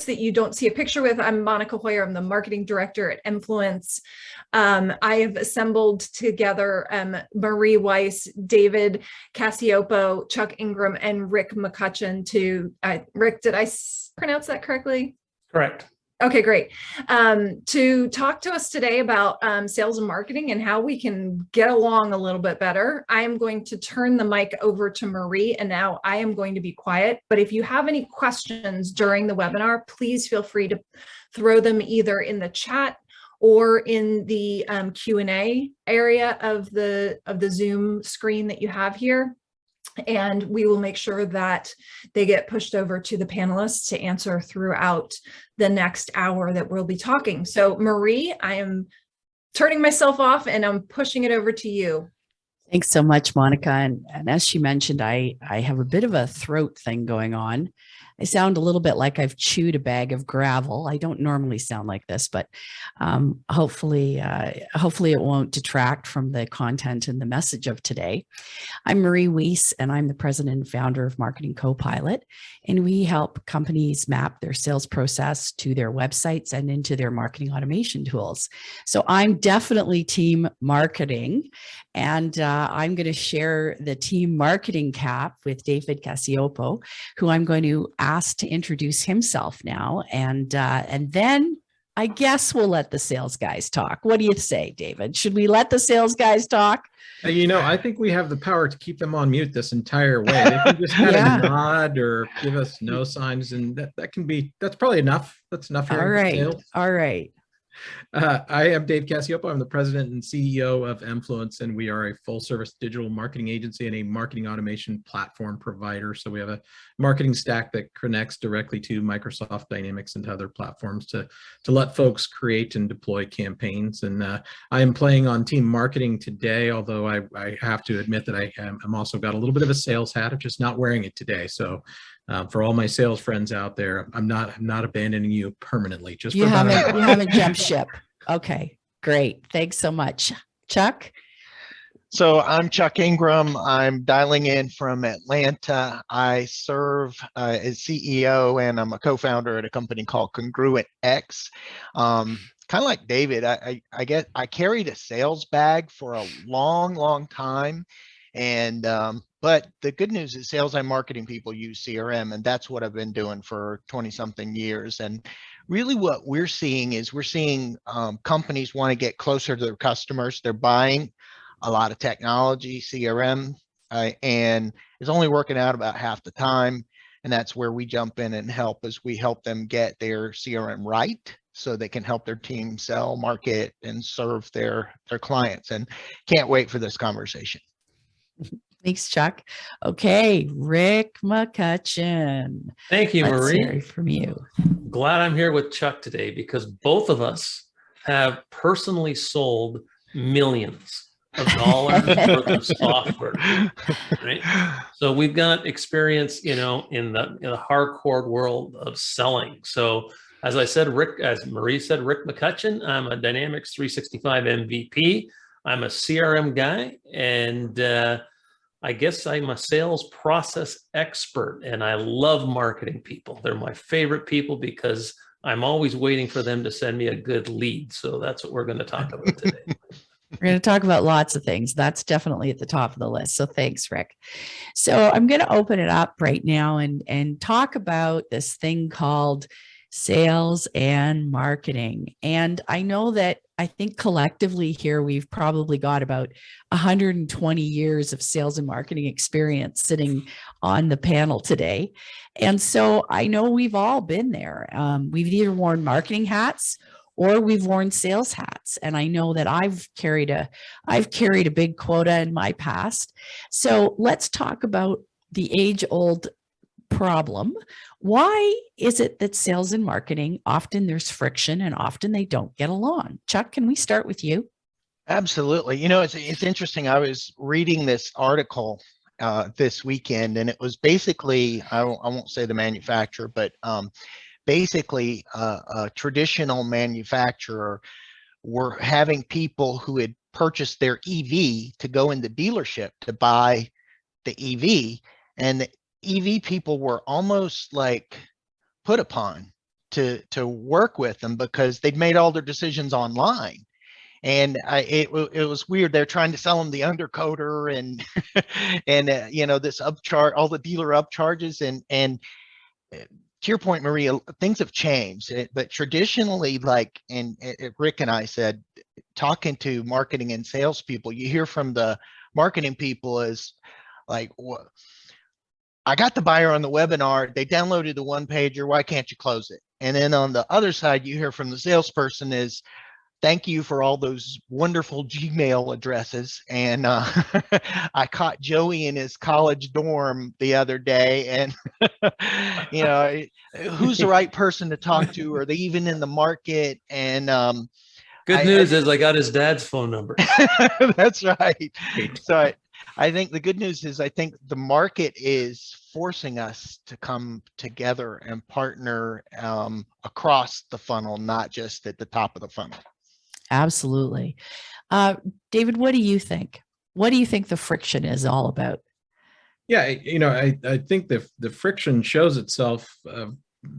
host that you don't see a picture with. I'm Monica Hoyer. I'm the marketing director at Influence. I have assembled together Marie Weiss, David Cassiopo, Chuck Ingram, and Rick McCutcheon Rick, did I pronounce that correctly? Correct. Okay, great. To talk to us today about sales and marketing and how we can get along a little bit better, I am going to turn the mic over to Marie, and now I am going to be quiet. But if you have any questions during the webinar, please feel free to throw them either in the chat or in the Q&A area of the Zoom screen that you have here. And we will make sure that they get pushed over to the panelists to answer throughout the next hour that we'll be talking. So Marie, I am turning myself off and I'm pushing it over to you. Thanks so much, Monica. And as she mentioned, I have a bit of a throat thing going on. I sound a little bit like I've chewed a bag of gravel. I don't normally sound like this, but hopefully it won't detract from the content and the message of today. I'm Marie Weiss, and I'm the president and founder of Marketing Copilot, and we help companies map their sales process to their websites and into their marketing automation tools. So I'm definitely team marketing, and I'm going to share the team marketing cap with David Cassiopo, who I'm going to ask to introduce himself now, and then I guess we'll let the sales guys talk. What do you say, David? Should we let the sales guys talk? You know, I think we have the power to keep them on mute this entire way. They can just kind of nod or give us no signs, and that's probably enough. That's enough. All right. All right. I am Dave Cassiopo. I'm the president and CEO of Influence, and we are a full-service digital marketing agency and a marketing automation platform provider. So we have a marketing stack that connects directly to Microsoft Dynamics and other platforms to let folks create and deploy campaigns. And I am playing on team marketing today, although I have to admit that I'm also got a little bit of a sales hat. I'm just not wearing it today. So for all my sales friends out there, I'm not abandoning you permanently. Just you haven't jumped ship. Okay, great. Thanks so much, Chuck. So I'm Chuck Ingram. I'm dialing in from Atlanta. I serve as CEO, and I'm a co-founder at a company called Congruent X. Kind of like David, I guess I carried a sales bag for a long time. And but the good news is sales and marketing people use CRM, and that's what I've been doing for 20 something years. And really what we're seeing companies want to get closer to their customers. They're buying a lot of technology, CRM, and it's only working out about half the time. And that's where we jump in and help, as we help them get their CRM right, so they can help their team sell, market, and serve their clients. And can't wait for this conversation. Thanks, Chuck. Okay, Rick McCutcheon. Thank you, Marie. Let's hear from you. Glad I'm here with Chuck today, because both of us have personally sold millions of dollars worth of software, right? So we've got experience, in the hardcore world of selling. So as Marie said, Rick McCutcheon, I'm a Dynamics 365 MVP. I'm a CRM guy, and I guess I'm a sales process expert, and I love marketing people. They're my favorite people because I'm always waiting for them to send me a good lead. So that's what we're going to talk about today. We're going to talk about lots of things. That's definitely at the top of the list. So thanks, Rick. So I'm going to open it up right now and talk about this thing called sales and marketing. And I know that I think collectively here, we've probably got about 120 years of sales and marketing experience sitting on the panel today. And so I know we've all been there. We've either worn marketing hats or we've worn sales hats. And I know that I've carried a big quota in my past. So let's talk about the age-old problem. Why is it that sales and marketing, often there's friction and often they don't get along? Chuck, can we start with you? Absolutely. It's interesting. I was reading this article this weekend, and it was basically, I won't say the manufacturer, but basically a traditional manufacturer were having people who had purchased their EV to go in the dealership to buy the EV, and the EV people were almost like put upon to work with them because they'd made all their decisions online. And it was weird. They're trying to sell them the undercoder and and you know, this upcharge, all the dealer upcharges, and to your point, Maria, things have changed. But traditionally, like, and Rick and I said, talking to marketing and salespeople, you hear from the marketing people is like, I got the buyer on the webinar, they downloaded the one pager, why can't you close it? And then on the other side, you hear from the salesperson is, thank you for all those wonderful Gmail addresses. And I caught Joey in his college dorm the other day, and you know, who's the right person to talk to? Are they even in the market? And Good news is I got his dad's phone number. that's right. So I think the good news is I think the market is forcing us to come together and partner across the funnel, not just at the top of the funnel. Absolutely. David, what do you think? What do you think the friction is all about? Yeah, you know, I think the friction shows itself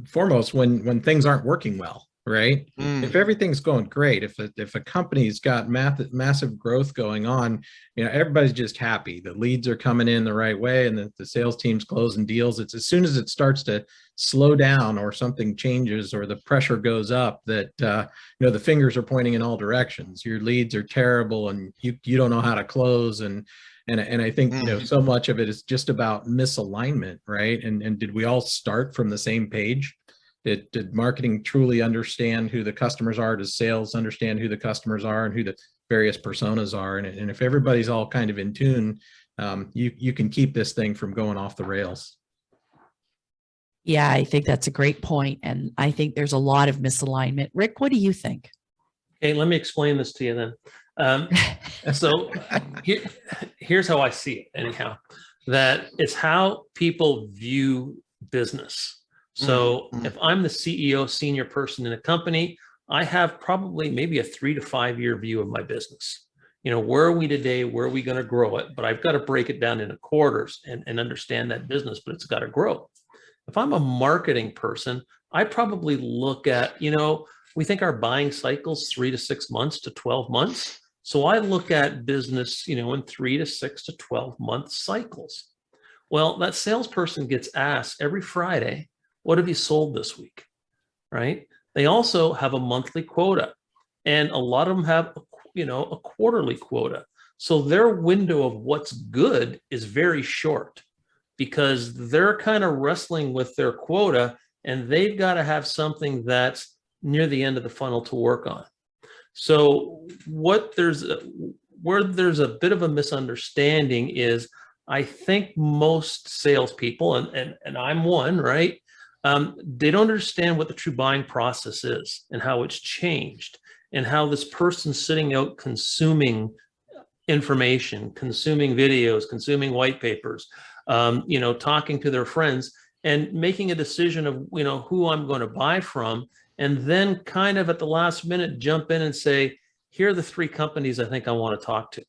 foremost when things aren't working well, right? If everything's going great, if a company's got massive growth going on, you know, everybody's just happy. The leads are coming in the right way, and the sales team's closing deals. It's as soon as it starts to slow down or something changes or the pressure goes up that you know, the fingers are pointing in all directions. Your leads are terrible, and you don't know how to close, and I think, you know, so much of it is just about misalignment, right? And did we all start from the same page? Did marketing truly understand who the customers are? Does sales understand who the customers are and who the various personas are? And if everybody's all kind of in tune, you can keep this thing from going off the rails. Yeah, I think that's a great point. And I think there's a lot of misalignment. Rick, what do you think? Okay, let me explain this to you then. So here's how I see it anyhow, that it's how people view business. So if I'm the CEO, senior person in a company, I have probably maybe a 3 to 5 year view of my business. You know, where are we today? Where are we going to grow it? But I've got to break it down into quarters and understand that business, but it's got to grow. If I'm a marketing person, I probably look at, you know, we think our buying cycle's 3 to 6 months to 12 months. So I look at business, you know, in 3 to 6 to 12 month cycles. Well, that salesperson gets asked every Friday, what have you sold this week? Right? They also have a monthly quota, and a lot of them have, you know, a quarterly quota. So their window of what's good is very short because they're kind of wrestling with their quota, and they've got to have something that's near the end of the funnel to work on. So where there's a bit of a misunderstanding is, I think most salespeople, and I'm one, right? They don't understand what the true buying process is and how it's changed, and how this person's sitting out consuming information, consuming videos, consuming white papers, you know, talking to their friends and making a decision of, you know, who I'm going to buy from, and then kind of at the last minute jump in and say, here are the 3 companies I think I want to talk to,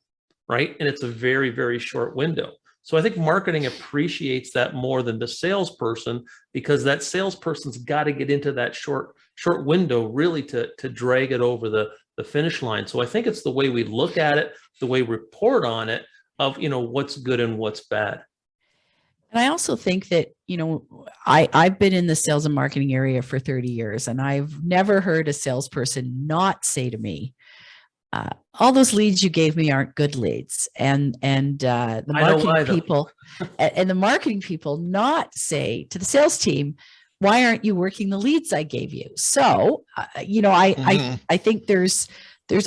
right? And it's a very, very short window. So I think marketing appreciates that more than the salesperson, because that salesperson's got to get into that short window really to drag it over the finish line. So I think it's the way we look at it, the way we report on it, of, you know, what's good and what's bad. And I also think that, you know, I've been in the sales and marketing area for 30 years, and I've never heard a salesperson not say to me, all those leads you gave me aren't good leads. And the marketing people and the marketing people not say to the sales team, why aren't you working the leads I gave you? So, you know, I think there's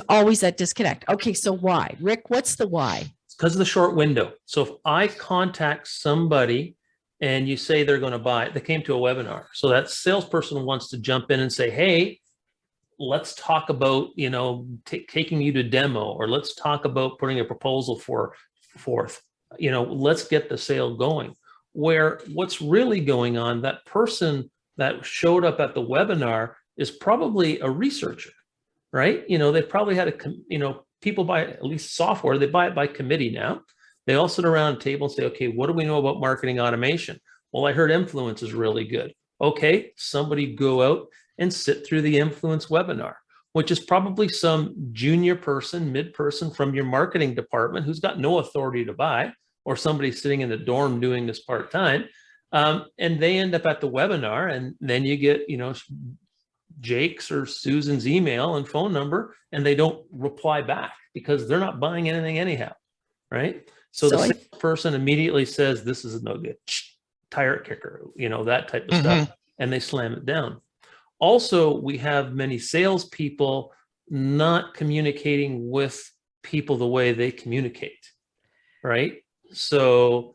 always that disconnect. Okay, so why? Rick, what's the why? It's because of the short window. So if I contact somebody and you say they're going to buy, they came to a webinar. So that salesperson wants to jump in and say, hey, let's talk about, you know, taking you to demo, or let's talk about putting a proposal forth. You know, let's get the sale going. Where what's really going on, that person that showed up at the webinar is probably a researcher, right? You know, they probably had people buy at least software, they buy it by committee now. They all sit around a table and say, okay, what do we know about marketing automation? Well, I heard influence is really good. Okay, somebody go out and sit through the influence webinar, which is probably some junior person, mid person from your marketing department who's got no authority to buy, or somebody sitting in the dorm doing this part-time. And they end up at the webinar, and then you get, Jake's or Susan's email and phone number, and they don't reply back because they're not buying anything anyhow, right? So the person immediately says, this is a no good, tire kicker, that type of stuff, and they slam it down. Also, we have many salespeople not communicating with people the way they communicate, right? So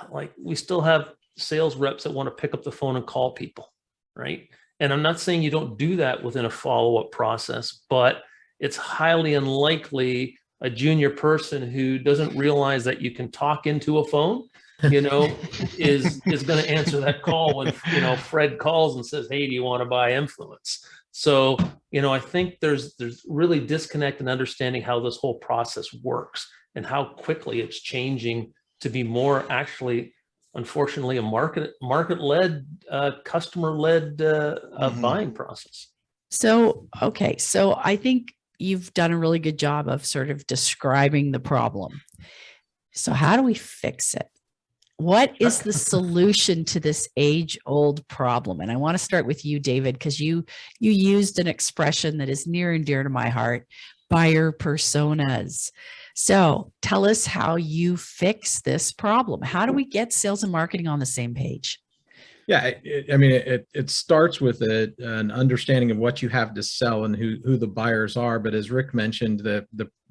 like we still have sales reps that want to pick up the phone and call people, right? And I'm not saying you don't do that within a follow-up process, but it's highly unlikely a junior person who doesn't realize that you can talk into a phone, is going to answer that call when, Fred calls and says, hey, do you want to buy influence? So, I think there's really disconnect in understanding how this whole process works and how quickly it's changing to be more actually, unfortunately, a market-led, customer-led buying process. So, okay. So I think you've done a really good job of sort of describing the problem. So how do we fix it? What is the solution to this age-old problem? And I want to start with you, David, because you used an expression that is near and dear to my heart, buyer personas. So tell us how you fix this problem. How do we get sales and marketing on the same page? Yeah, it starts with an understanding of what you have to sell and who the buyers are. But as Rick mentioned,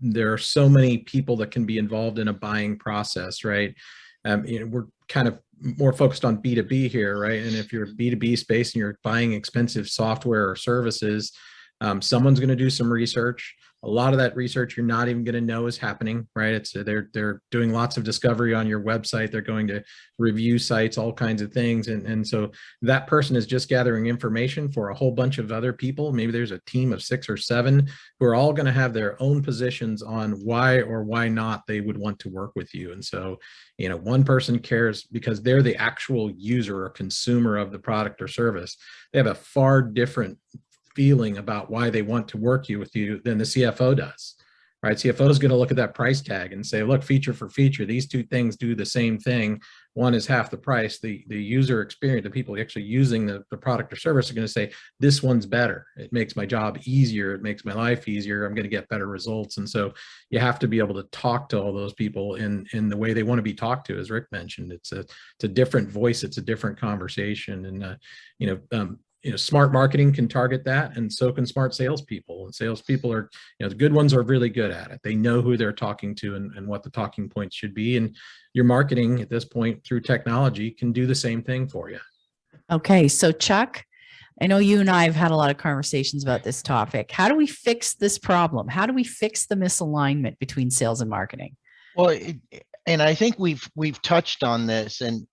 there are so many people that can be involved in a buying process, right? We're kind of more focused on B2B here, right? And if you're a B2B space and you're buying expensive software or services, someone's going to do some research. A lot of that research you're not even going to know is happening, right? They're doing lots of discovery on your website. They're going to review sites, all kinds of things. And so that person is just gathering information for a whole bunch of other people. Maybe there's a team of 6 or 7 who are all going to have their own positions on why or why not they would want to work with you. And so, one person cares because they're the actual user or consumer of the product or service. They have a far different feeling about why they want to work with you than the CFO does, right? CFO is going to look at that price tag and say, look, feature for feature, these two things do the same thing. One is half the price. The user experience, the people actually using the product or service are going to say, this one's better. It makes my job easier. It makes my life easier. I'm going to get better results. And so you have to be able to talk to all those people in the way they want to be talked to. As Rick mentioned, it's a different voice. It's a different conversation. And, smart marketing can target that, and so can smart salespeople. And salespeople are, the good ones are really good at it. They know who they're talking to and what the talking points should be. And your marketing at this point through technology can do the same thing for you. Okay. So Chuck, I know you and I have had a lot of conversations about this topic. How do we fix this problem? How do we fix the misalignment between sales and marketing? Well, and I think we've touched on this, and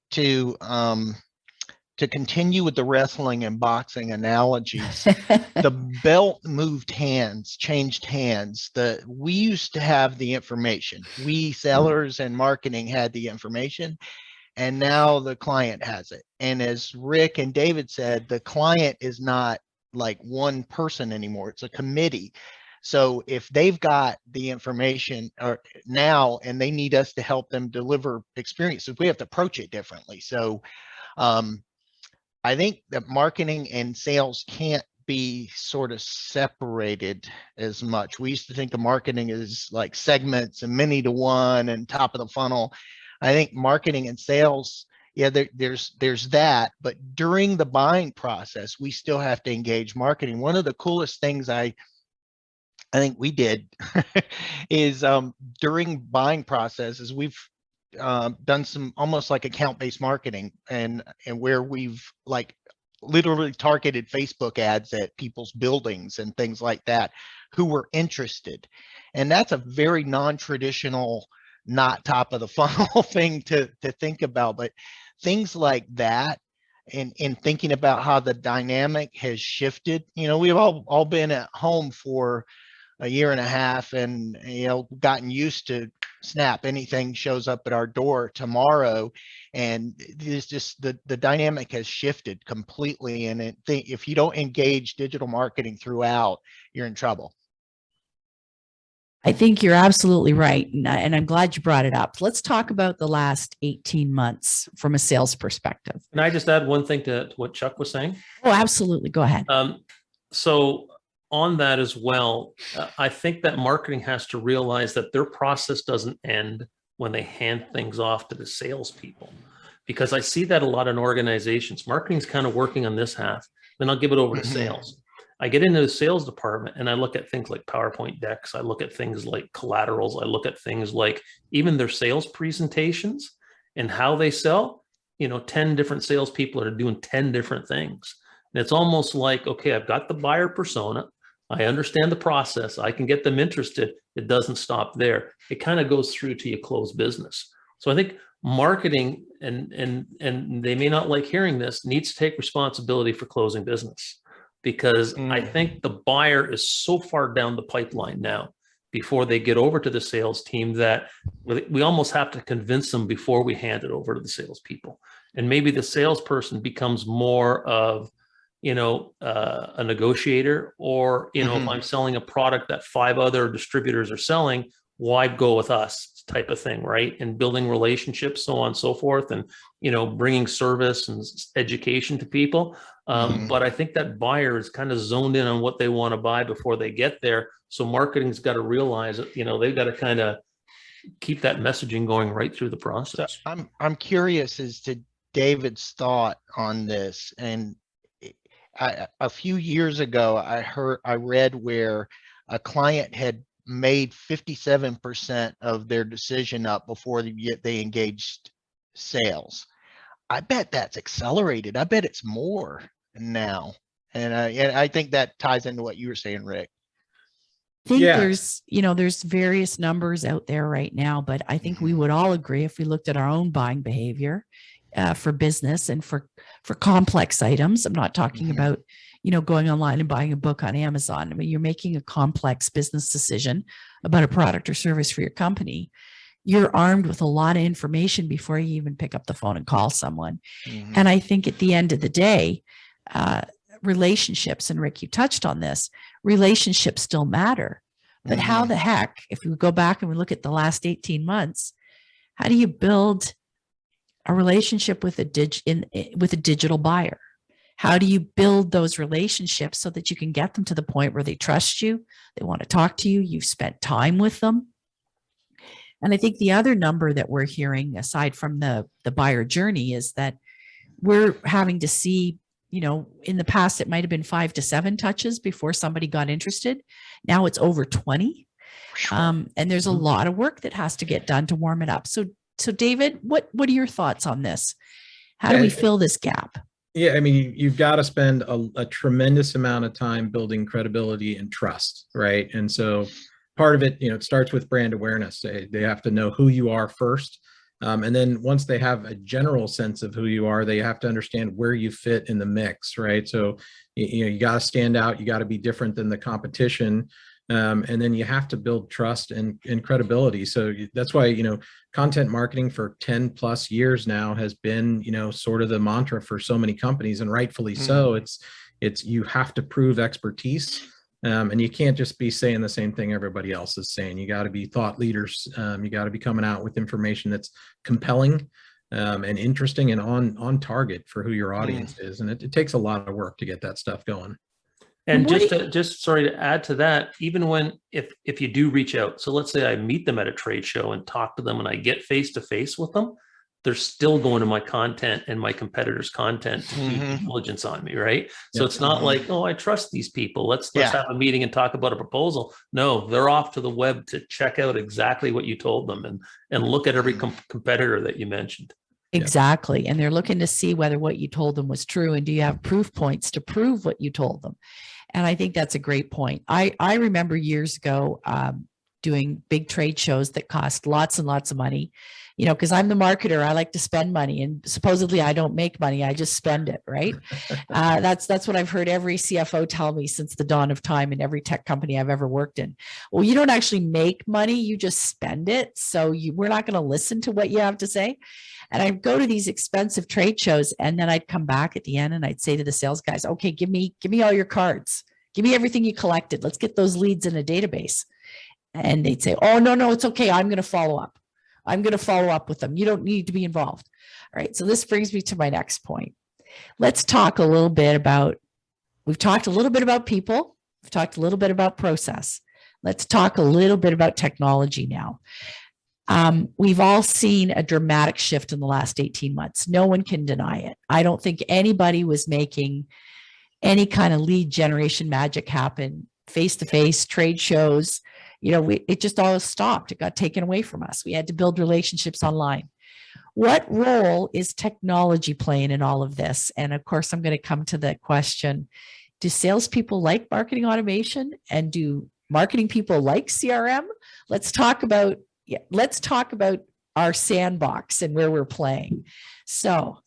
to continue with the wrestling and boxing analogies, the belt changed hands. We used to have the information. We sellers and marketing had the information, and now the client has it. And as Rick and David said, the client is not like one person anymore. It's a committee. So if they've got the information now and they need us to help them deliver experiences, we have to approach it differently. So I think that marketing and sales can't be sort of separated as much. We used to think of marketing as like segments and many to one and top of the funnel. I think marketing and sales, yeah, there's that, but during the buying process, we still have to engage marketing. One of the coolest things I think we did is during buying processes, we've done some almost like account-based marketing, and where we've like literally targeted Facebook ads at people's buildings and things like that who were interested. And that's a very non-traditional, not top of the funnel thing to think about, but things like that. And in thinking about how the dynamic has shifted, we've all been at home for a year and a half and gotten used to snap, anything shows up at our door tomorrow. And there's just the dynamic has shifted completely. And if you don't engage digital marketing throughout, you're in trouble. I think you're absolutely right. And I'm glad you brought it up. Let's talk about the last 18 months from a sales perspective. Can I just add one thing to what Chuck was saying? Oh, absolutely. Go ahead. So on that as well, I think that marketing has to realize that their process doesn't end when they hand things off to the salespeople, because I see that a lot in organizations. Marketing's kind of working on this half, then I'll give it over to sales. I get into the sales department and I look at things like PowerPoint decks. I look at things like collaterals. I look at things like even their sales presentations and how they sell. 10 different salespeople are doing 10 different things. And it's almost like, okay, I've got the buyer persona. I understand the process. I can get them interested. It doesn't stop there. It kind of goes through to you close business. So I think marketing, and they may not like hearing this, needs to take responsibility for closing business. Because I think the buyer is so far down the pipeline now before they get over to the sales team that we almost have to convince them before we hand it over to the salespeople. And maybe the salesperson becomes more of, a negotiator, or, if I'm selling a product that 5 other distributors are selling, why go with us type of thing, right? And building relationships, so on and so forth, and, bringing service and education to people. But I think that buyer is kind of zoned in on what they want to buy before they get there. So marketing's got to realize that, they've got to kind of keep that messaging going right through the process. So I'm curious as to David's thought on this. And a few years ago, I read where a client had made 57% of their decision up before they engaged sales. I bet that's accelerated. I bet it's more now. And I think that ties into what you were saying, Rick. I think there's various numbers out there right now, but I think we would all agree, if we looked at our own buying behavior for business and for complex items. I'm not talking about, going online and buying a book on Amazon. I mean, you're making a complex business decision about a product or service for your company. You're armed with a lot of information before you even pick up the phone and call someone. And I think at the end of the day, relationships, and Rick, you touched on this, relationships still matter. But how the heck, if we go back and we look at the last 18 months, how do you build a relationship with a digital buyer? How do you build those relationships so that you can get them to the point where they trust you, they want to talk to you, you've spent time with them? And I think the other number that we're hearing, aside from the buyer journey, is that we're having to see, in the past, it might have been 5 to 7 touches before somebody got interested. Now it's over 20. And there's a lot of work that has to get done to warm it up. So David, what are your thoughts on this? How do we fill this gap? Yeah, I mean, you've got to spend a tremendous amount of time building credibility and trust, right? And so part of it, it starts with brand awareness. They have to know who you are first. And then once they have a general sense of who you are, they have to understand where you fit in the mix, right? So, you got to stand out. You got to be different than the competition. And then you have to build trust and credibility. So that's why, content marketing for 10 plus years now has been, sort of the mantra for so many companies, and rightfully so. It's you have to prove expertise. And you can't just be saying the same thing everybody else is saying. You got to be thought leaders. You got to be coming out with information that's compelling and interesting and on target for who your audience is. And it takes a lot of work to get that stuff going. And just sorry to add to that, even when if you do reach out, so let's say I meet them at a trade show and talk to them and I get face to face with them, they're still going to my content and my competitors' content to do due diligence on me, right? So it's not like, oh, I trust these people. Let's have a meeting and talk about a proposal. No, they're off to the web to check out exactly what you told them and look at every competitor that you mentioned. Exactly. And they're looking to see whether what you told them was true, and do you have proof points to prove what you told them? And I think that's a great point. I remember years ago doing big trade shows that cost lots and lots of money, you know, because I'm the marketer. I like to spend money, and supposedly I don't make money. I just spend it, right? That's what I've heard every CFO tell me since the dawn of time in every tech company I've ever worked in. Well, you don't actually make money, you just spend it. So we're not going to listen to what you have to say. And I'd go to these expensive trade shows, and then I'd come back at the end and I'd say to the sales guys, okay, give me all your cards. Give me everything you collected. Let's get those leads in a database. And they'd say, oh, no, it's okay. I'm going to follow up. I'm going to follow up with them. You don't need to be involved. All right. So this brings me to my next point. Let's talk a little bit about, we've talked a little bit about people. We've talked a little bit about process. Let's talk a little bit about technology now. We've all seen a dramatic shift in the last 18 months. No one can deny it. I don't think anybody was making any kind of lead generation magic happen face-to-face trade shows. You know, it just all stopped. It got taken away from us. We had to build relationships online. What role is technology playing in all of this? And of course, I'm going to come to the question, do salespeople like marketing automation, and do marketing people like CRM? Let's talk about our sandbox and where we're playing. So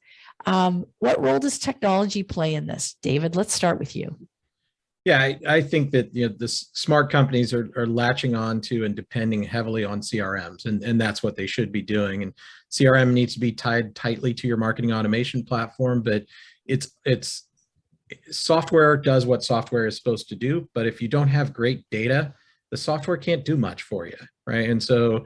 what role does technology play in this? David, let's start with you. Yeah, I think that the smart companies are latching on to and depending heavily on CRMs, and that's what they should be doing. And CRM needs to be tied tightly to your marketing automation platform, but it's software does what software is supposed to do. But if you don't have great data, the software can't do much for you, right? And so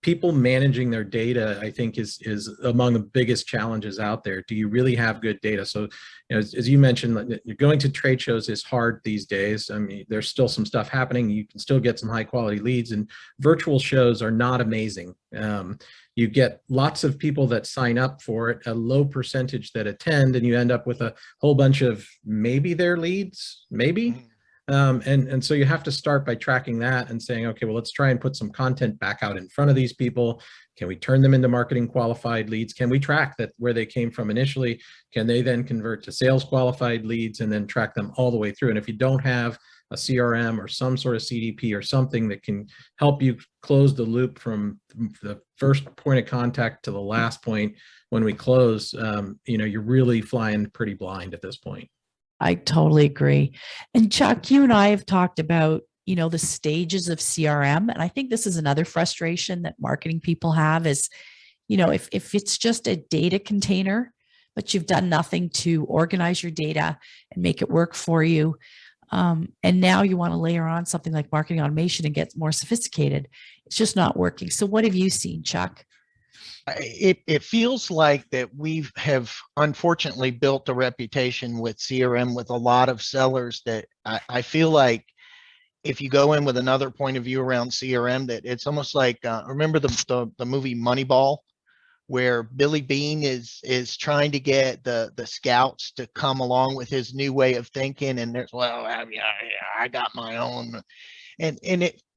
people managing their data, I think, is among the biggest challenges out there. Do you really have good data? So, as you mentioned, going to trade shows is hard these days. I mean, there's still some stuff happening. You can still get some high quality leads, and virtual shows are not amazing. You get lots of people that sign up for it, a low percentage that attend, and you end up with a whole bunch of maybe their leads, maybe. And so you have to start by tracking that and saying, okay, well, let's try and put some content back out in front of these people. Can we turn them into marketing qualified leads? Can we track that where they came from initially? Can they then convert to sales qualified leads and then track them all the way through? And if you don't have a CRM or some sort of CDP or something that can help you close the loop from the first point of contact to the last point when we close, you're really flying pretty blind at this point. I totally agree. And Chuck, you and I have talked about, the stages of CRM. And I think this is another frustration that marketing people have is, if it's just a data container, but you've done nothing to organize your data and make it work for you. And now you want to layer on something like marketing automation and get more sophisticated. It's just not working. So what have you seen, Chuck? It feels like that we have unfortunately built a reputation with CRM with a lot of sellers that I feel like if you go in with another point of view around CRM, that it's almost like remember the movie Moneyball, where Billy Bean is trying to get the scouts to come along with his new way of thinking, and there's I got my own. And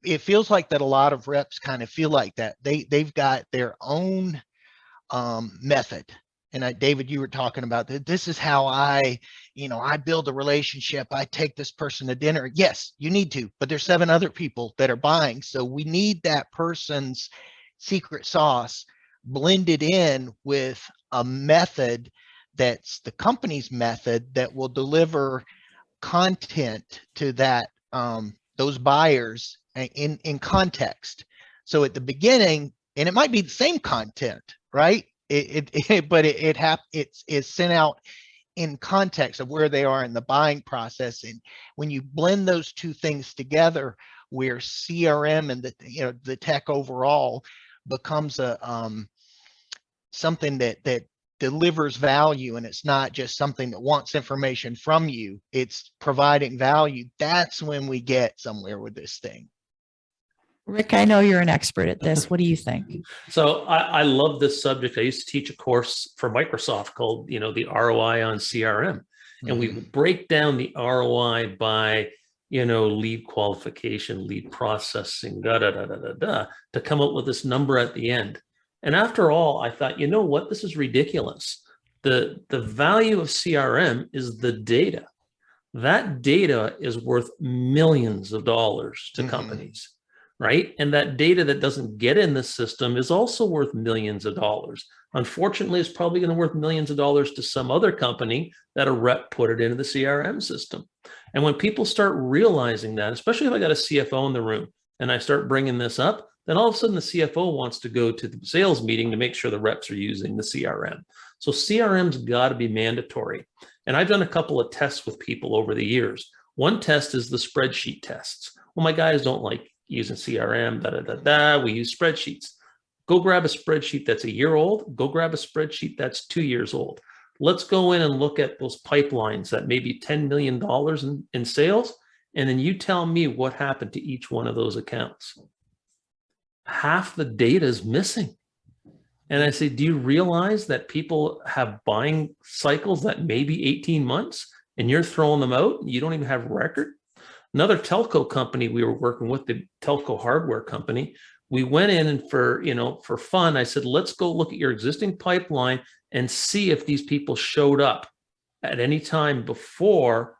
it feels like that a lot of reps kind of feel like that they've got their own method. And David, you were talking about that. This is how I build a relationship. I take this person to dinner. Yes, you need to, but there's 7 other people that are buying. So we need that person's secret sauce blended in with a method that's the company's method that will deliver content to that those buyers in context. So at the beginning, and it might be the same content, right? But it's sent out in context of where they are in the buying process. And when you blend those two things together, where CRM and the tech overall becomes a something that delivers value, and it's not just something that wants information from you, it's providing value. That's when we get somewhere with this thing. Rick, I know you're an expert at this. What do you think? So I love this subject. I used to teach a course for Microsoft called, the ROI on CRM. And we break down the ROI by, lead qualification, lead processing, to come up with this number at the end. And after all, I thought, what? This is ridiculous. The value of CRM is the data. That data is worth millions of dollars to companies. right? And that data that doesn't get in the system is also worth millions of dollars. Unfortunately, it's probably going to worth millions of dollars to some other company that a rep put it into the CRM system. And when people start realizing that, especially if I got a CFO in the room and I start bringing this up, then all of a sudden the CFO wants to go to the sales meeting to make sure the reps are using the CRM. So CRM's got to be mandatory. And I've done a couple of tests with people over the years. One test is the spreadsheet tests. Well, my guys don't like using CRM, we use spreadsheets. Go grab a spreadsheet that's a year old. Go grab a spreadsheet that's 2 years old. Let's go in and look at those pipelines that may be $10 million in sales. And then you tell me what happened to each one of those accounts. Half the data is missing. And I say, do you realize that people have buying cycles that may be 18 months and you're throwing them out? You don't even have record. Another telco company we were working with, the telco hardware company, we went in and for fun, I said, let's go look at your existing pipeline and see if these people showed up at any time before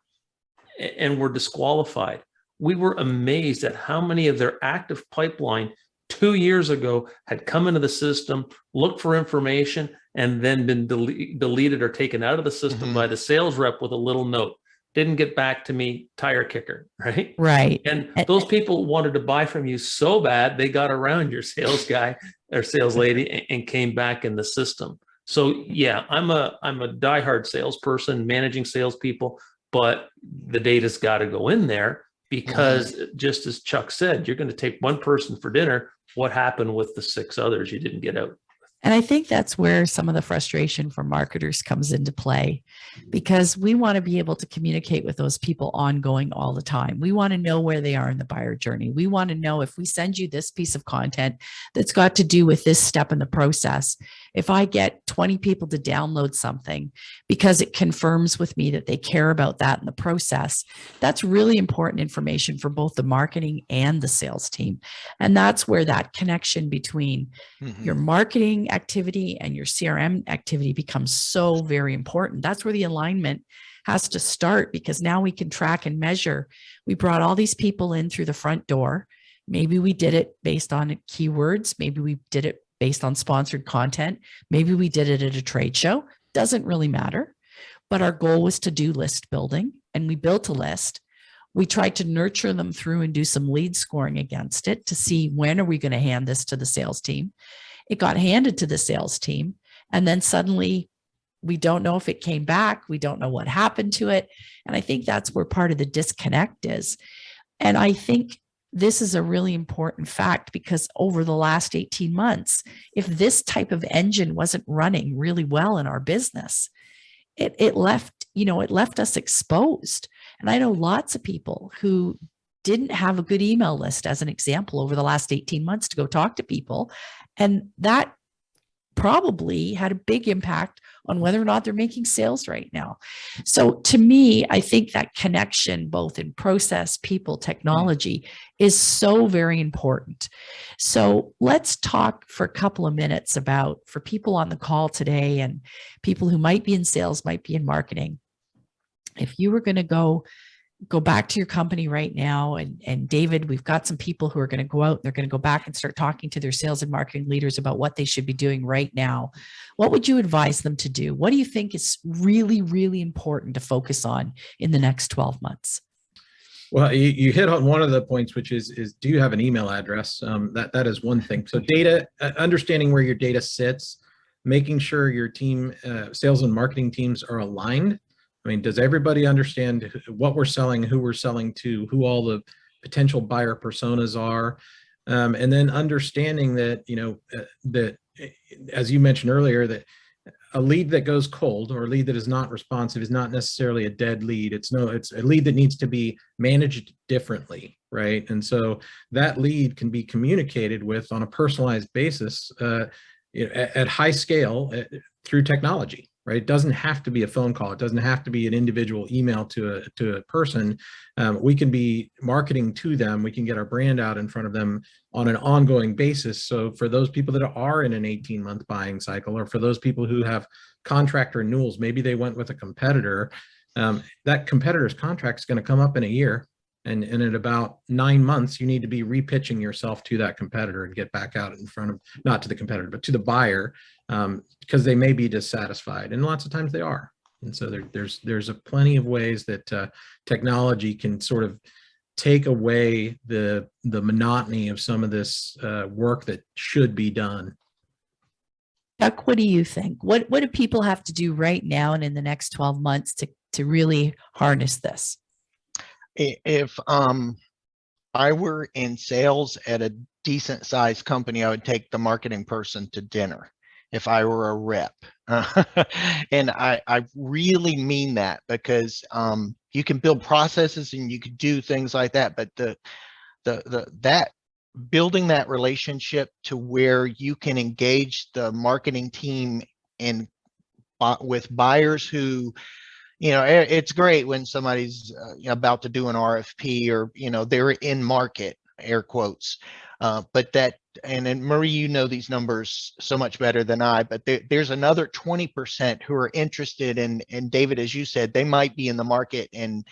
and were disqualified. We were amazed at how many of their active pipeline 2 years ago had come into the system, looked for information, and then been deleted or taken out of the system by the sales rep with a little note. Didn't get back to me, tire kicker, right? Right. And those people wanted to buy from you so bad, they got around your sales guy or sales lady and came back in the system. So yeah, I'm a diehard salesperson, managing salespeople, but the data's got to go in there because just as Chuck said, you're going to take one person for dinner. What happened with the 6 others you didn't get out? And I think that's where some of the frustration for marketers comes into play, because we want to be able to communicate with those people ongoing all the time. We want to know where they are in the buyer journey. We want to know if we send you this piece of content that's got to do with this step in the process. If I get 20 people to download something because it confirms with me that they care about that in the process, that's really important information for both the marketing and the sales team. And that's where that connection between your marketing activity and your CRM activity becomes so very important. That's where the alignment has to start, because now we can track and measure. We brought all these people in through the front door. Maybe we did it based on keywords. Maybe we did it based on sponsored content. Maybe we did it at a trade show. Doesn't really matter. But our goal was to do list building, and we built a list. We tried to nurture them through and do some lead scoring against it to see when are we going to hand this to the sales team. It got handed to the sales team, and then suddenly we don't know if it came back. We don't know what happened to it. And I think that's where part of the disconnect is. And I think this is a really important fact, because over the last 18 months, if this type of engine wasn't running really well in our business, it left us exposed. And I know lots of people who didn't have a good email list, as an example, over the last 18 months to go talk to people. And that probably had a big impact on whether or not they're making sales right now. So to me, I think that connection, both in process, people, technology, is so very important. So let's talk for a couple of minutes about, for people on the call today and people who might be in sales, might be in marketing, if you were going to go back to your company right now, and David, we've got some people who are going to go out, they're going to go back and start talking to their sales and marketing leaders about what they should be doing right now. What would you advise them to do? What do you think is really, really important to focus on in the next 12 months? Well, you hit on one of the points, which is do you have an email address? That is one thing. So data, understanding where your data sits, making sure your team, sales and marketing teams are aligned. I mean, does everybody understand what we're selling, who we're selling to, who all the potential buyer personas are? And then understanding that, that as you mentioned earlier, that a lead that goes cold or a lead that is not responsive is not necessarily a dead lead. It's a lead that needs to be managed differently, right? And so that lead can be communicated with on a personalized basis at high scale through technology. Right? It doesn't have to be a phone call. It doesn't have to be an individual email to a person. We can be marketing to them. We can get our brand out in front of them on an ongoing basis. So for those people that are in an 18-month buying cycle, or for those people who have contract renewals, maybe they went with a competitor, that competitor's contract is going to come up in a year. And in about 9 months, you need to be repitching yourself to that competitor and get back out in front of, not to the competitor, but to the buyer, because they may be dissatisfied. And lots of times they are. And so there's a plenty of ways that technology can sort of take away the monotony of some of this work that should be done. Chuck, what do you think? What do people have to do right now and in the next 12 months to really harness this? If I were in sales at a decent sized company, I would take the marketing person to dinner if I were a rep. And I really mean that, because you can build processes and you could do things like that, but that building that relationship to where you can engage the marketing team and with buyers who, it's great when somebody's about to do an RFP, or they're in market, air quotes, but that, and then Marie, these numbers so much better than I, but there's another 20% who are interested in, and David, as you said, they might be in the market in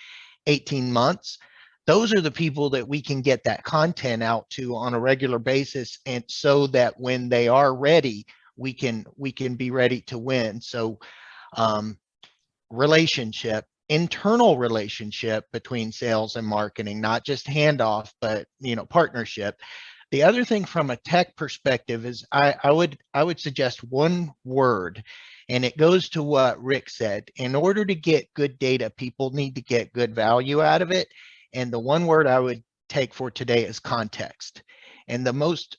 18 months. Those are the people that we can get that content out to on a regular basis, and so that when they are ready, we can be ready to win. So internal relationship between sales and marketing, not just handoff, but partnership. The other thing from a tech perspective is I would suggest one word, and it goes to what Rick said. In order to get good data, people need to get good value out of it. And the one word I would take for today is context. And the most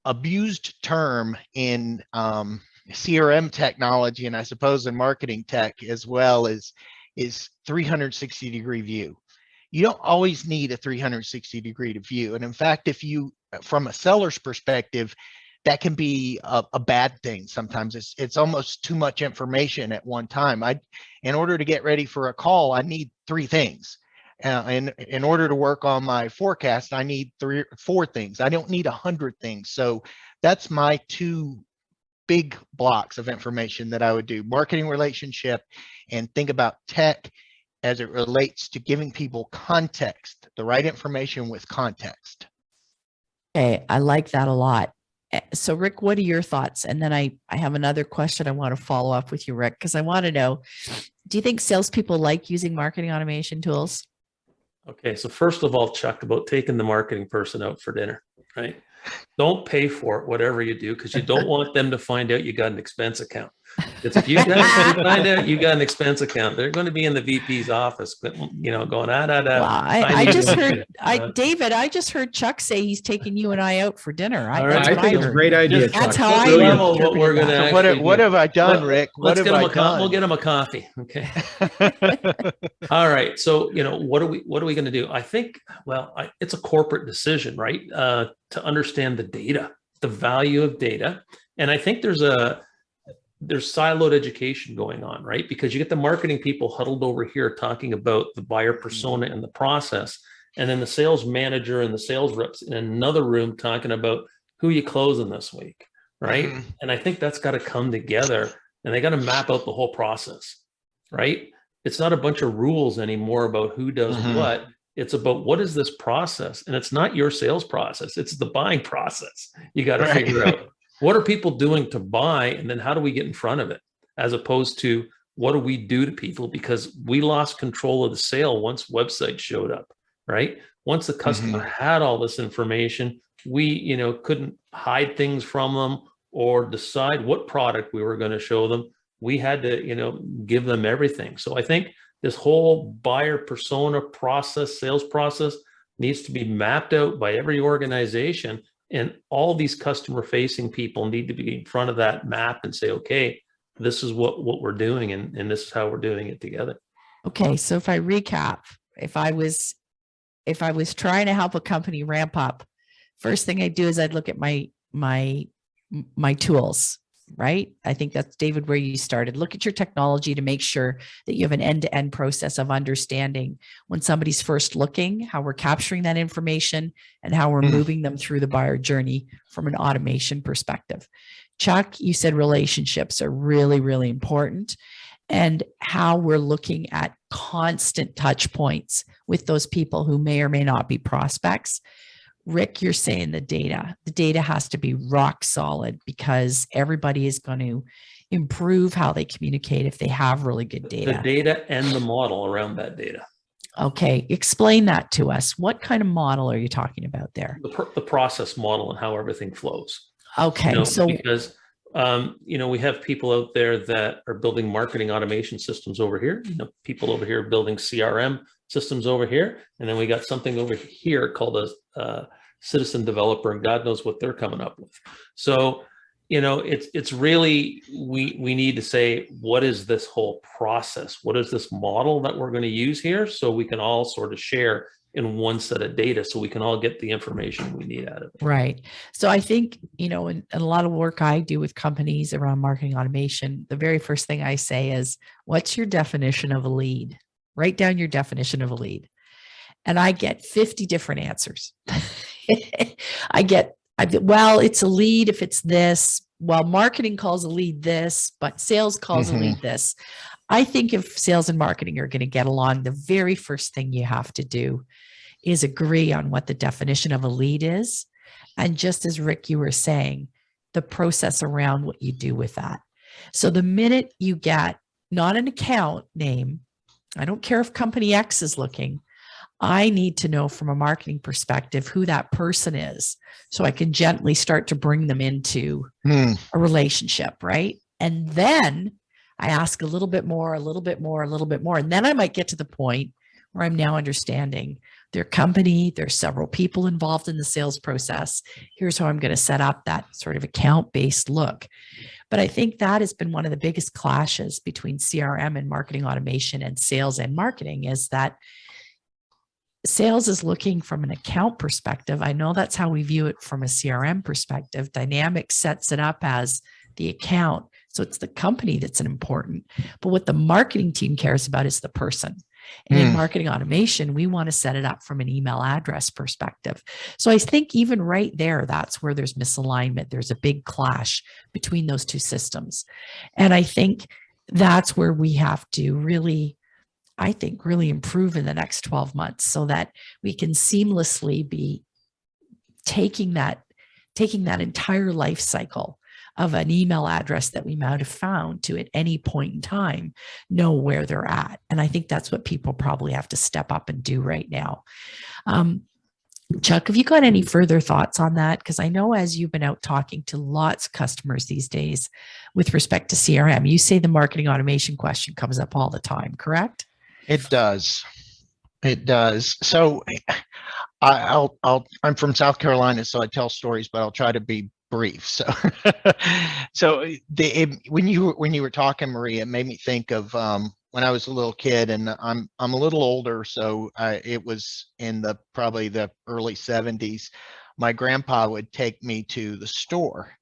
abused term in CRM technology, and I suppose in marketing tech as well, is 360-degree view. You don't always need a 360-degree view. And in fact, if you, from a seller's perspective, that can be a bad thing. Sometimes it's almost too much information at one time. In order to get ready for a call, I need 3 things. And in order to work on my forecast, I need 3 or 4 things. I don't need 100 things. So that's my 2 big blocks of information that I would do: marketing relationship, and think about tech as it relates to giving people context, the right information with context. Okay, I like that a lot. So Rick, what are your thoughts? And then I have another question I want to follow up with you, Rick, because I want to know, do you think salespeople like using marketing automation tools? Okay, so first of all, Chuck, about taking the marketing person out for dinner, right? Don't pay for it, whatever you do, because you don't want them to find out you got an expense account. Because if you find out you got an expense account, they're going to be in the VP's office, going, Well, I just heard, David, I just heard Chuck say he's taking you and I out for dinner. Right. I think it's a great idea. That's Chuck. how I level what we're going to So what have I done, Rick? What have I done? We'll get him a coffee. Okay. All right. So, what are we going to do? I think, it's a corporate decision, right? To understand the data, the value of data. And I think there's siloed education going on, right? Because you get the marketing people huddled over here talking about the buyer persona and the process, and then the sales manager and the sales reps in another room talking about who you closing this week, right? And I think that's got to come together, and they got to map out the whole process, right? It's not a bunch of rules anymore about who does what. It's about what is this process, and it's not your sales process. It's the buying process. You got to figure out. What are people doing to buy, and then how do we get in front of it, as opposed to what do we do to people, because we lost control of the sale once websites showed up, right? Once the customer had all this information, we couldn't hide things from them or decide what product we were going to show them. We had to give them everything. So I think this whole buyer persona process, sales process, needs to be mapped out by every organization. And all these customer facing people need to be in front of that map and say, okay, this is what we're doing, and this is how we're doing it together. Okay. So if I recap, if I was trying to help a company ramp up, first thing I'd do is I'd look at my tools, right? I think that's, David, where you started. Look at your technology to make sure that you have an end-to-end process of understanding when somebody's first looking, how we're capturing that information, and how we're moving them through the buyer journey from an automation perspective. Chuck, you said relationships are really, really important. and how we're looking at constant touch points with those people who may or may not be prospects. Rick, you're saying the data has to be rock solid because everybody is going to improve how they communicate if they have really good data. The data and the model around that data. Okay, explain that to us. What kind of model are you talking about there? The process model and how everything flows. Okay, so because we have people out there that are building marketing automation systems over here. People over here building CRM systems over here, and then we got something over here called a citizen developer, and God knows what they're coming up with. So, it's really we need to say, what is this whole process? What is this model that we're going to use here, so we can all sort of share in one set of data, so we can all get the information we need out of it. Right. So I think, in a lot of work I do with companies around marketing automation, the very first thing I say is, what's your definition of a lead? Write down your definition of a lead. And I get 50 different answers. Well, it's a lead if it's this. Well, marketing calls a lead this, but sales calls a lead this. I think if sales and marketing are going to get along, the very first thing you have to do is agree on what the definition of a lead is. And just as Rick, you were saying, the process around what you do with that. So the minute you get not an account name, I don't care if company X is looking, I need to know from a marketing perspective who that person is, so I can gently start to bring them into a relationship, right? And then I ask a little bit more, a little bit more, a little bit more. And then I might get to the point where I'm now understanding their company, there's several people involved in the sales process. Here's how I'm going to set up that sort of account-based look. But I think that has been one of the biggest clashes between CRM and marketing automation and sales and marketing, is that sales is looking from an account perspective. I know that's how we view it from a CRM perspective. Dynamics sets it up as the account. So it's the company that's important. But what the marketing team cares about is the person. And in marketing automation, we want to set it up from an email address perspective. So I think even right there, that's where there's misalignment. There's a big clash between those two systems. And I think that's where we have to really improve in the next 12 months, so that we can seamlessly be taking that entire life cycle of an email address that we might have found to, at any point in time, know where they're at. And I think that's what people probably have to step up and do right now. Chuck, have you got any further thoughts on that? Because I know, as you've been out talking to lots of customers these days with respect to CRM, you say the marketing automation question comes up all the time, correct? It does. It does. So I'm from South Carolina, so I tell stories, but I'll try to be brief. So, when you were talking, Marie, it made me think of when I was a little kid, and I'm a little older, so it was in probably the early 70s. My grandpa would take me to the store,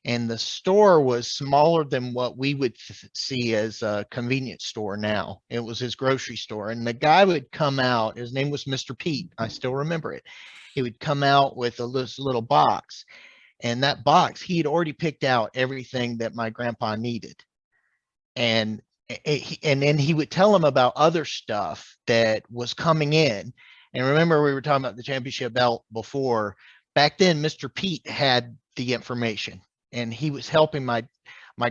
and the store was smaller than what we would see as a convenience store now. It was his grocery store, and the guy would come out. His name was Mr. Pete. I still remember it. He would come out with a little box, and that box, he had already picked out everything that my grandpa needed. And then he would tell him about other stuff that was coming in. And remember, we were talking about the championship belt before. Back then, Mr. Pete had the information, and he was helping my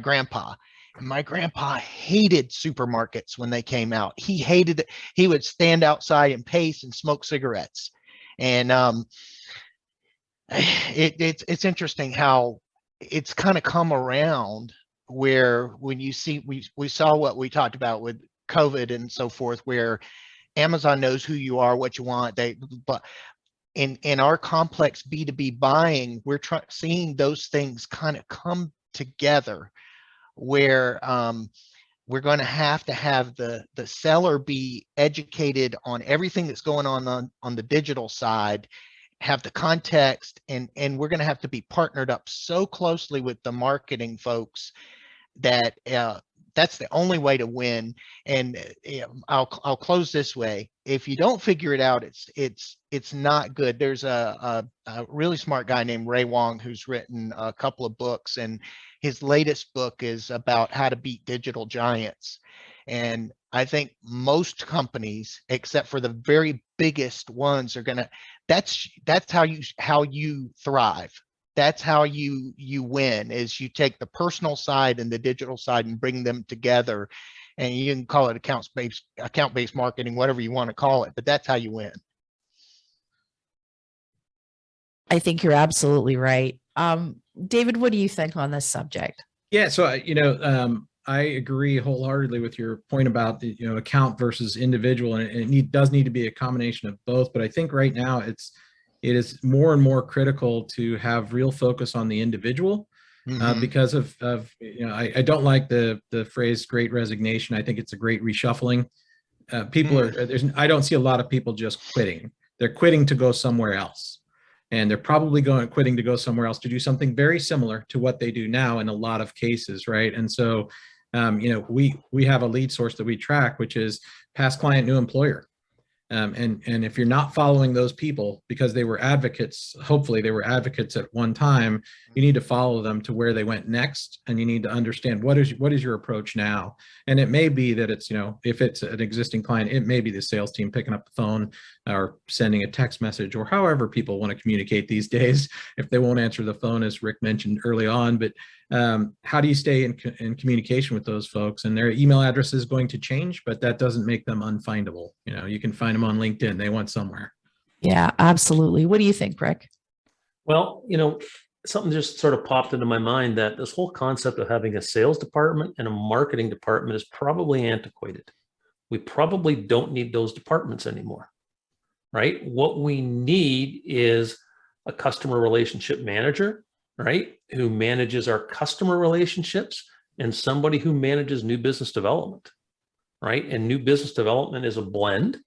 grandpa. And my grandpa hated supermarkets when they came out. He hated it. He would stand outside and pace and smoke cigarettes. And it's interesting how it's kind of come around, where when you see, we saw what we talked about with COVID and so forth, where Amazon knows who you are, what you want. But in our complex B2B buying, we're seeing those things kind of come together, where we're going to have the seller be educated on everything that's going on the digital side, have the context, and we're going to have to be partnered up so closely with the marketing folks that that's the only way to win. And I'll close this way. if you don't figure it out, it's not good. There's a really smart guy named Ray Wong who's written a couple of books, and his latest book is about how to beat digital giants. And I think most companies, except for the very biggest ones, are gonna. That's how you thrive. That's how you win. Is you take the personal side and the digital side and bring them together. And you can call it account-based marketing, whatever you want to call it, but that's how you win. I think you're absolutely right. David, what do you think on this subject? Yeah, so I agree wholeheartedly with your point about the account versus individual, and it does need to be a combination of both. But I think right now it is more and more critical to have real focus on the individual. Because of I don't like the phrase "great resignation." I think it's a great reshuffling. I don't see a lot of people just quitting. They're quitting to go somewhere else, and they're probably quitting to go somewhere else to do something very similar to what they do now in a lot of cases, right? And so, we have a lead source that we track, which is past client, new employer. And if you're not following those people because they were advocates, hopefully they were advocates at one time, you need to follow them to where they went next, and you need to understand what is your approach now. And it may be that it's, if it's an existing client, it may be the sales team picking up the phone or sending a text message, or however people want to communicate these days, if they won't answer the phone, as Rick mentioned early on. But how do you stay in communication with those folks? And their email address is going to change, but that doesn't make them unfindable. You can find them on LinkedIn. They went somewhere. Yeah, absolutely. What do you think, Rick? Well, something just sort of popped into my mind, that this whole concept of having a sales department and a marketing department is probably antiquated. We probably don't need those departments anymore, right? What we need is a customer relationship manager, right, who manages our customer relationships, and somebody who manages new business development, right? And new business development is a blend,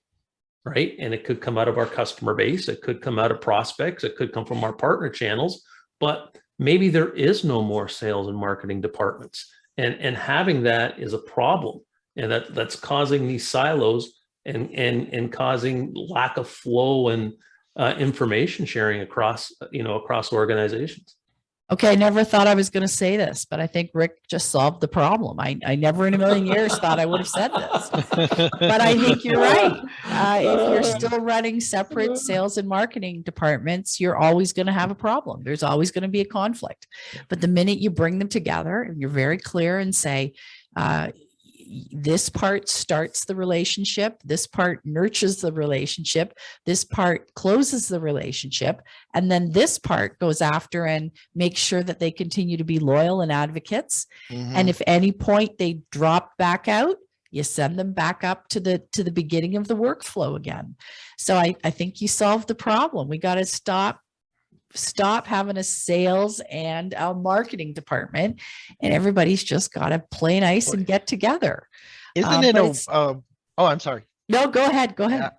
right? And it could come out of our customer base, it could come out of prospects, it could come from our partner channels, but maybe there is no more sales and marketing departments. And having that is a problem, and that's causing these silos and causing lack of flow and information sharing across organizations. Okay, I never thought I was going to say this, but I think Rick just solved the problem. I never in a million years thought I would have said this, but I think you're right. If you're still running separate sales and marketing departments, you're always going to have a problem. There's always going to be a conflict. But the minute you bring them together and you're very clear and say, this part starts the relationship, this part nurtures the relationship, this part closes the relationship, and then this part goes after and makes sure that they continue to be loyal and advocates. And if any point they drop back out, you send them back up to the beginning of the workflow again. So I think you solved the problem. We got to stop having a sales and a marketing department, and everybody's just got to play nice and get together. Isn't it oh, I'm sorry. No, go ahead.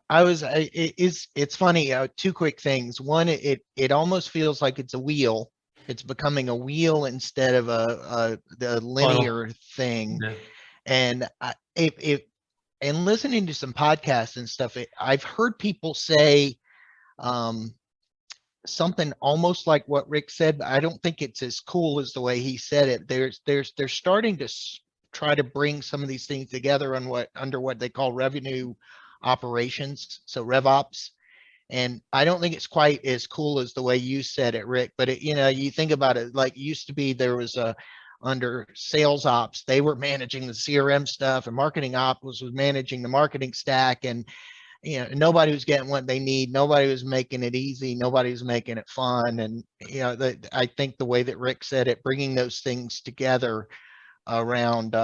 It's funny. Two quick things. One, it almost feels like it's a wheel. It's becoming a wheel instead of the linear thing. Yeah. And and listening to some podcasts and stuff, I've heard people say, something almost like what Rick said, but I don't think it's as cool as the way he said it. They're starting to try to bring some of these things together under what they call revenue operations, so RevOps. And I don't think it's quite as cool as the way you said it, Rick. But you think about it, like it used to be, there was under sales ops, they were managing the CRM stuff, and marketing ops was managing the marketing stack, and nobody was getting what they need. Nobody was making it easy. Nobody was making it fun. And, I think the way that Rick said it, bringing those things together around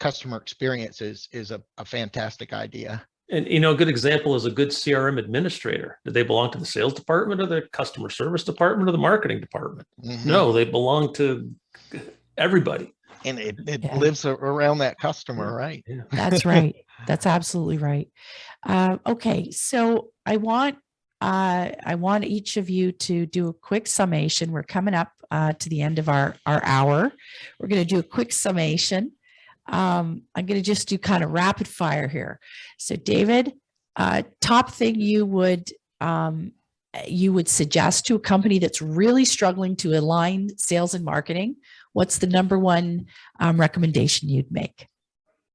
customer experiences is a fantastic idea. And, a good example is a good CRM administrator. Do they belong to the sales department or the customer service department or the marketing department? No, they belong to everybody. And it lives around that customer, right? Yeah. That's right. That's absolutely right. Okay, so I want each of you to do a quick summation. We're coming up to the end of our hour. We're going to do a quick summation. I'm going to just do kind of rapid fire here. So David, top thing you would suggest to a company that's really struggling to align sales and marketing? What's the number one recommendation you'd make?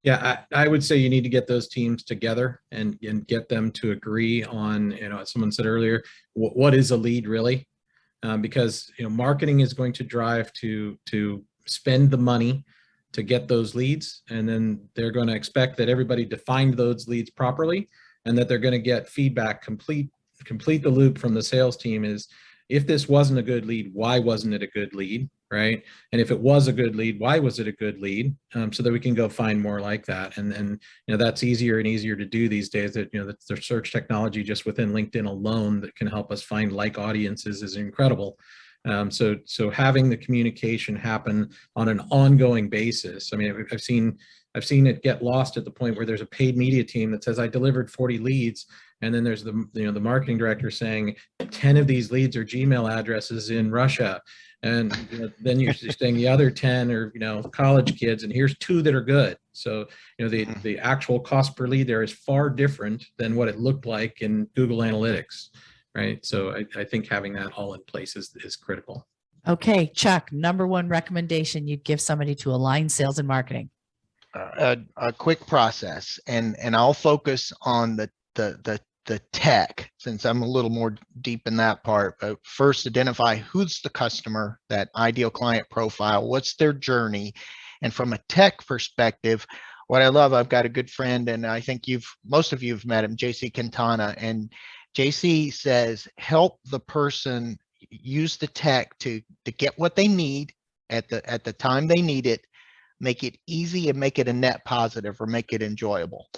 Yeah, I would say you need to get those teams together and get them to agree on, as someone said earlier, what is a lead really? Because marketing is going to drive to spend the money to get those leads, and then they're going to expect that everybody defined those leads properly, and that they're going to get feedback, complete the loop from the sales team. Is, if this wasn't a good lead, why wasn't it a good lead, right? And if it was a good lead, why was it a good lead? So that we can go find more like that. And that's easier and easier to do these days. That the search technology just within LinkedIn alone that can help us find like audiences is incredible. So having the communication happen on an ongoing basis. I mean, I've seen it get lost at the point where there's a paid media team that says I delivered 40 leads, and then there's the marketing director saying 10 of these leads are Gmail addresses in Russia, and then you're saying the other 10 are college kids, and here's 2 that are good. So the actual cost per lead there is far different than what it looked like in Google Analytics. Right. So I think having that all in place is critical. Okay, Chuck, number one recommendation you'd give somebody to align sales and marketing? A quick process, and I'll focus on the tech, since I'm a little more deep in that part. But first, identify who's the customer, that ideal client profile, what's their journey. And from a tech perspective, what I love, I've got a good friend, and I think most of you have met him, JC Quintana, and JC says, help the person use the tech to get what they need at the time they need it, make it easy, and make it a net positive, or make it enjoyable.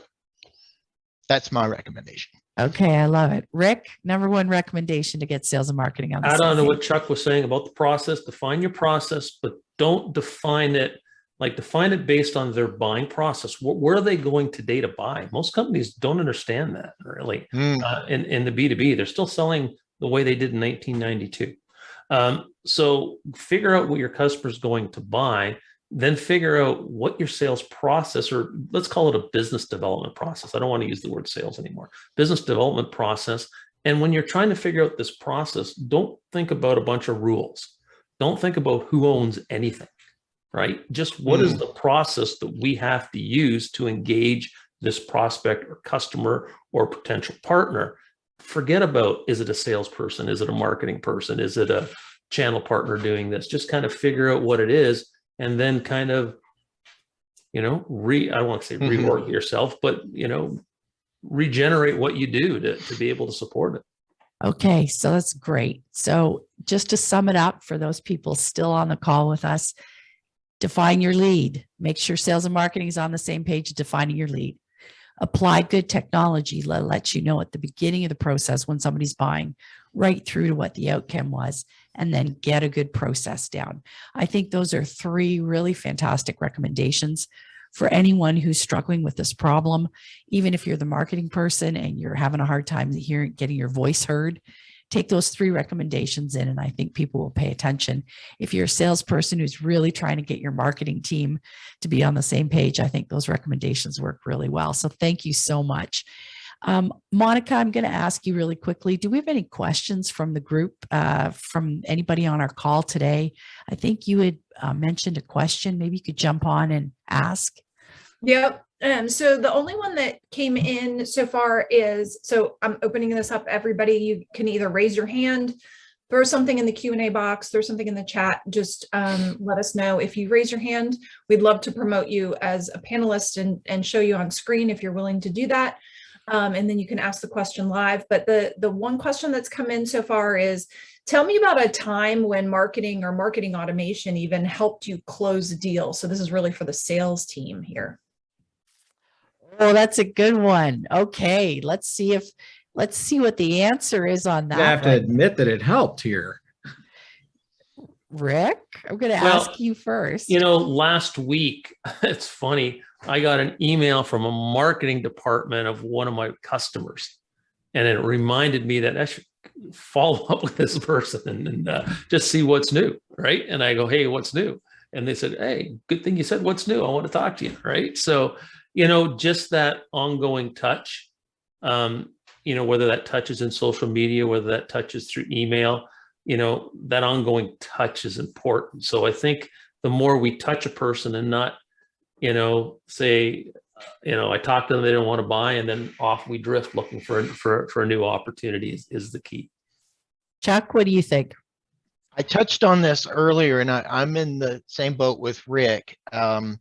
That's my recommendation. Okay, I love it. Rick, number one recommendation to get sales and marketing on the Add same on to page. what Chuck was saying about the process. Define your process, but don't define it based on their buying process. Where are they going today to buy? Most companies don't understand that really. In the B2B, they're still selling the way they did in 1992. So figure out what your customer is going to buy, then figure out what your sales process, or let's call it a business development process. I don't want to use the word sales anymore. Business development process. And when you're trying to figure out this process, don't think about a bunch of rules. Don't think about who owns anything. Right? Just what is the process that we have to use to engage this prospect or customer or potential partner? Forget about, is it a salesperson? Is it a marketing person? Is it a channel partner doing this? Just kind of figure out what it is, and then kind of, I won't say rework yourself, but, regenerate what you do to be able to support it. Okay, so that's great. So just to sum it up for those people still on the call with us, define your lead. Make sure sales and marketing is on the same page of defining your lead. Apply good technology that lets you know at the beginning of the process when somebody's buying, right through to what the outcome was, and then get a good process down. I think those are 3 really fantastic recommendations for anyone who's struggling with this problem. Even if you're the marketing person and you're having a hard time getting your voice heard, take those 3 recommendations in, and I think people will pay attention. If you're a salesperson who's really trying to get your marketing team to be on the same page, I think those recommendations work really well. So thank you so much. Monica, I'm going to ask you really quickly, do we have any questions from the group, from anybody on our call today? I think you had mentioned a question. Maybe you could jump on and ask. Yep. So the only one that came in so far is, so I'm opening this up, everybody, you can either raise your hand, throw something in the Q&A box, throw something in the chat, just let us know. If you raise your hand, we'd love to promote you as a panelist and show you on screen if you're willing to do that. And then you can ask the question live. But the one question that's come in so far is, tell me about a time when marketing or marketing automation even helped you close a deal. So this is really for the sales team here. Oh, that's a good one. Okay, let's see what the answer is on that. You have to admit that it helped here. Rick, I'm going to ask you first. Last week, it's funny, I got an email from a marketing department of one of my customers, and it reminded me that I should follow up with this person and just see what's new, right? And I go, hey, what's new? And they said, hey, good thing you said what's new. I want to talk to you, right? So, just that ongoing touch Whether that touches in social media, whether that touches through email, that ongoing touch is important. So I think the more we touch a person and not, say, I talk to them, they don't want to buy, and then off we drift looking for a new opportunity is the key. Chuck, what do you think? I touched on this earlier, and I'm in the same boat with Rick. I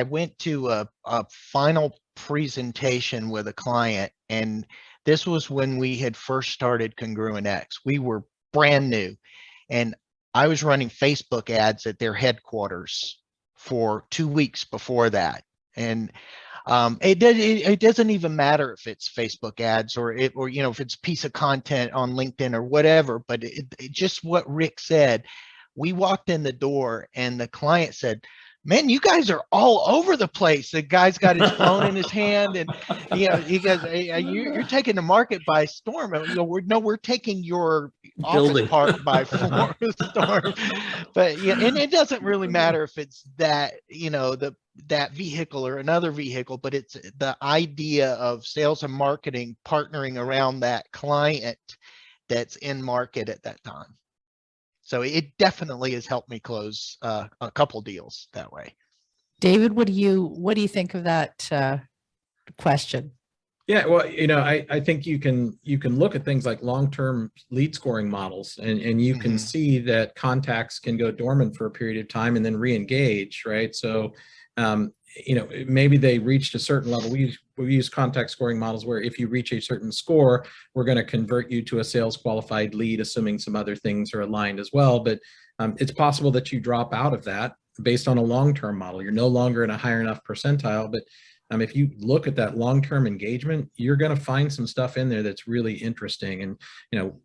went to a final presentation with a client, and this was when we had first started Congruent X. We were brand new, and I was running Facebook ads at their headquarters for 2 weeks before that. And it doesn't even matter if it's Facebook ads or if it's a piece of content on LinkedIn or whatever, but it just what Rick said. We walked in the door and the client said, "Man, you guys are all over the place." The guy's got his phone in his hand, and he goes, "Hey, you're taking the market by storm." We're taking your office park by storm. But and it doesn't really matter if it's that that vehicle or another vehicle, but it's the idea of sales and marketing partnering around that client that's in market at that time. So it definitely has helped me close a couple deals that way. David, what do you think of that question? Yeah, well, I think you can look at things like long-term lead scoring models, and you can see that contacts can go dormant for a period of time and then re-engage, right? So, maybe they reached a certain level. We use contact scoring models where if you reach a certain score, we're going to convert you to a sales qualified lead, assuming some other things are aligned as well. But it's possible that you drop out of that based on a long-term model. You're no longer in a high enough percentile, but if you look at that long-term engagement, you're going to find some stuff in there that's really interesting. And,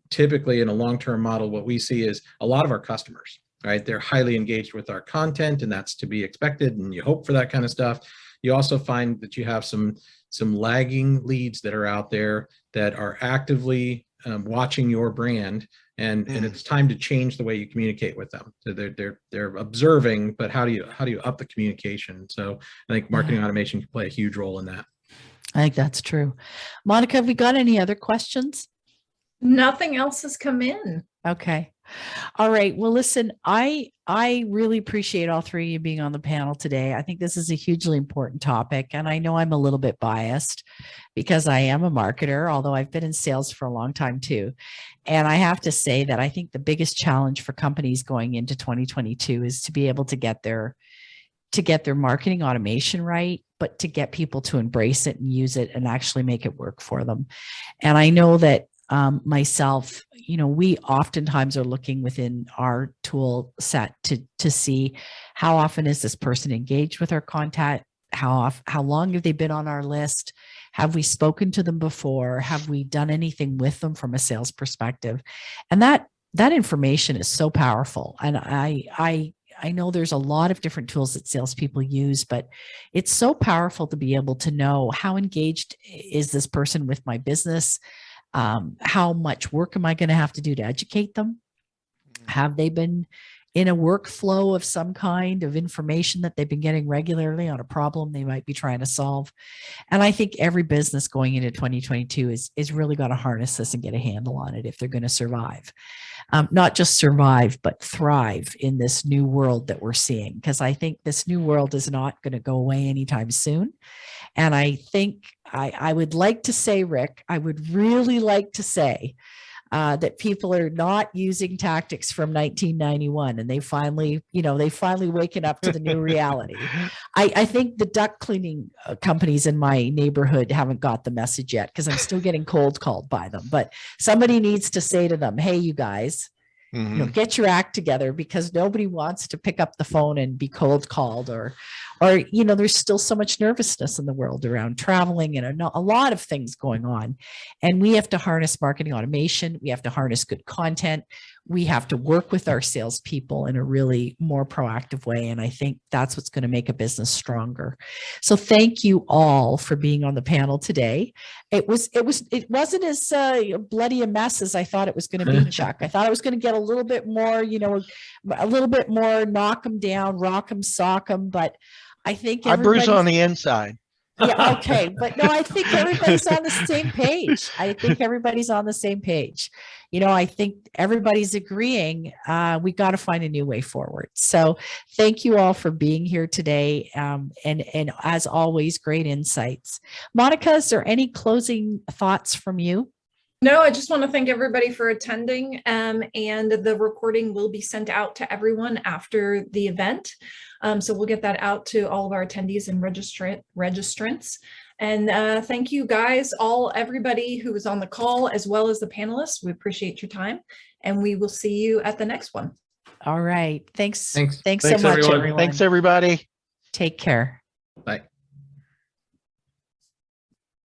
typically in a long-term model, what we see is a lot of our customers, right? They're highly engaged with our content, and that's to be expected. And you hope for that kind of stuff. You also find that you have some lagging leads that are out there that are actively watching your brand, and it's time to change the way you communicate with them. So they're observing, but how do you up the communication? So I think marketing automation can play a huge role in that. I think that's true. Monica, have we got any other questions? Nothing else has come in. Okay. All right. Well, listen, I really appreciate all three of you being on the panel today. I think this is a hugely important topic, and I know I'm a little bit biased because I am a marketer, although I've been in sales for a long time too. And I have to say that I think the biggest challenge for companies going into 2022 is to be able to get their marketing automation right, but to get people to embrace it and use it and actually make it work for them. And I know that myself, we oftentimes are looking within our tool set to see how often is this person engaged with our content, how long have they been on our list, have we spoken to them before, have we done anything with them from a sales perspective, and that information is so powerful. And I know there's a lot of different tools that salespeople use, but it's so powerful to be able to know how engaged is this person with my business. How much work am I going to have to do to educate them? Have they been in a workflow of some kind of information that they've been getting regularly on a problem they might be trying to solve? And I think every business going into 2022 is really got to harness this and get a handle on it if they're going to survive. Not just survive, but thrive in this new world that we're seeing. Because I think this new world is not going to go away anytime soon. And I think I would like to say, Rick, I would really like to say that people are not using tactics from 1991 and they finally waking up to the new reality. I think the duct cleaning companies in my neighborhood haven't got the message yet because I'm still getting cold called by them. But somebody needs to say to them, hey, you guys, get your act together, because nobody wants to pick up the phone and be cold called or there's still so much nervousness in the world around traveling and a lot of things going on. And we have to harness marketing automation. We have to harness good content. We have to work with our salespeople in a really more proactive way. And I think that's what's going to make a business stronger. So thank you all for being on the panel today. It wasn't as bloody a mess as I thought it was going to be, Chuck. I thought it was going to get a little bit more, a little bit more knock them down, rock them, sock them. But I think I bruise on the inside. Yeah, okay. But no, I think everybody's on the same page. I think everybody's on the same page. I think everybody's agreeing. We got to find a new way forward. So thank you all for being here today. And as always, great insights. Monica, is there any closing thoughts from you? No, I just want to thank everybody for attending, and the recording will be sent out to everyone after the event. So we'll get that out to all of our attendees and registrants. And thank you guys, everybody who was on the call, as well as the panelists. We appreciate your time, and we will see you at the next one. All right. Thanks. Thanks. Thanks so much, everyone. Thanks, everybody. Take care. Bye.